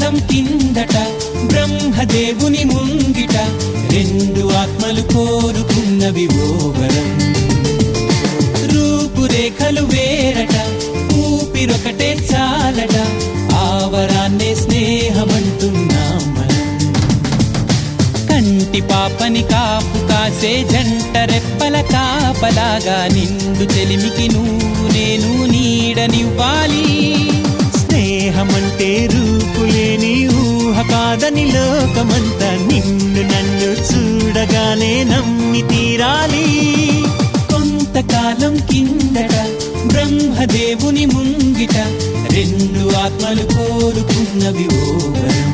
కొంతకాలం కిందట బ్రహ్మదేవుని ముంగిట రెండు ఆత్మలు కోరుకున్నవి ఓ వరం. రూపురేఖలు వేరట, ఊపిరొకటే చాలట, ఆ వరాన్నే స్నేహమంటున్నాం మనం. కంటి పాపని కాపు కాసే జంట రెప్పల కాపలాగా నిండు చెలిమికి నువ్వు నేను నీడనివ్వాలి. స్నేహమంటే రూపులేని ఊహ కాదని లోకమంతా నిన్ను నన్ను చూడగానే నమ్మి తీరాలి. కొంతకాలం కిందట బ్రహ్మదేవుని ముంగిట రెండు ఆత్మలు కోరుకున్నవి ఓ వరం.